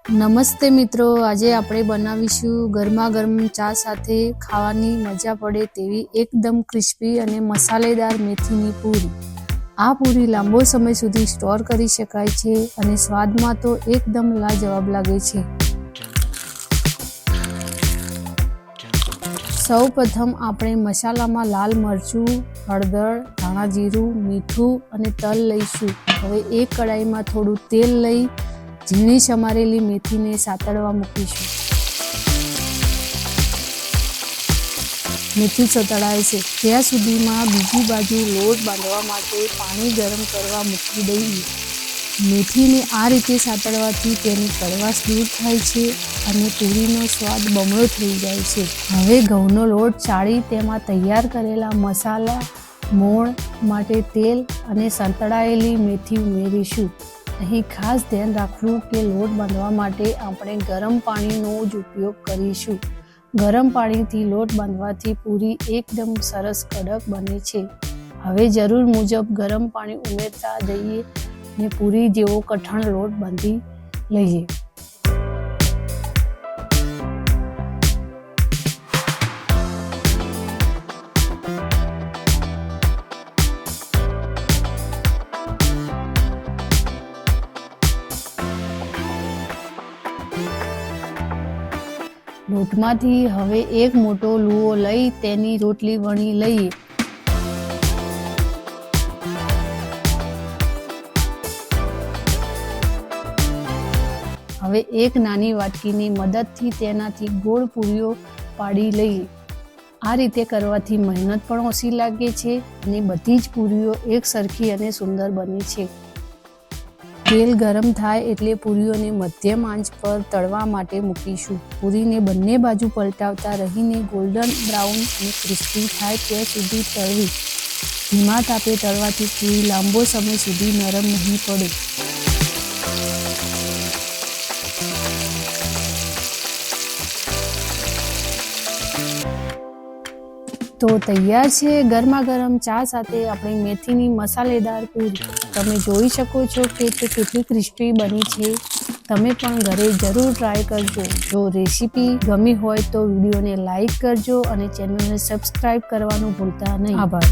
નમસ્તે મિત્રો, આજે આપણે બનાવીશું ગરમા ગરમ ચા સાથે ખાવાની મજા પડે તેવી એકદમ ક્રિસ્પી અને મસાલેદાર મેથીની પૂરી। આ પૂરી લાંબો સમય સુધી સ્ટોર કરી શકાય છે અને સ્વાદમાં તો એકદમ લાજવાબ લાગે છે। સૌપ્રથમ આપણે મસાલામાં લાલ મરચું, હળદર, ધાણા જીરું, મીઠું અને તલ લઈશું। હવે એક કડાઈમાં થોડું તેલ લઈ ઝીણી સમારેલી મેથીને સાતળવા મૂકીશું। મેથી સતળાય છે ત્યાં સુધીમાં બીજી બાજુ લોટ બાંધવા માટે પાણી ગરમ કરવા મૂકી દઈએ। મેથીને આ રીતે સાતળવાથી તેની કડવાશ દૂર થાય છે અને પૂરીનો સ્વાદ બમણો થઈ જાય છે। હવે ઘઉંનો લોટ ચાળી તેમાં તૈયાર કરેલા મસાલા, મોણ માટે તેલ અને સાતળાયેલી મેથી ઉમેરીશું। અહીં ખાસ ધ્યાન રાખવું કે લોટ બાંધવા માટે આપણે ગરમ પાણીનો જ ઉપયોગ કરીશું। ગરમ પાણીથી લોટ બાંધવાથી પૂરી એકદમ સરસ કડક બને છે। હવે જરૂર મુજબ ગરમ પાણી ઉમેરતા જઈએ ને પૂરી જેવો કઠણ લોટ બાંધી લઈએ। લોટમાંથી હવે એક મોટો લુઓ લઈ તેની રોટલી વણી લઈએ। હવે એક નાની વાટકીની મદદથી તેનાથી ગોળ પૂરીઓ પાડી લઈએ। આ રીતે કરવાથી મહેનત પણ ઓછી લાગે છે અને બધી જ પૂરીઓ એક સરખી અને સુંદર બને છે। તેલ ગરમ થાય એટલે પૂરીઓને મધ્યમ આંચ પર તળવા માટે મૂકીશું। પૂરીને બંને બાજુ પલટાવતા રહીને ગોલ્ડન બ્રાઉન અને ક્રિસ્પી થાય ત્યાં સુધી તળવી। ધીમા તાપે તળવાથી પૂરી લાંબો સમય સુધી નરમ નહીં પડે। તો તૈયાર છે ગરમા ગરમ ચા સાથે આપણી મેથીની મસાલેદાર પૂરી। તમે જોઈ શકો છો કે તે કેટલી ક્રિસ્પી બની છે। તમે પણ ઘરે જરૂર ટ્રાય કરજો। જો રેસીપી ગમી હોય તો વિડીયોને લાઈક કરજો અને ચેનલને સબસ્ક્રાઈબ કરવાનું ભૂલતા નહીં। આભાર।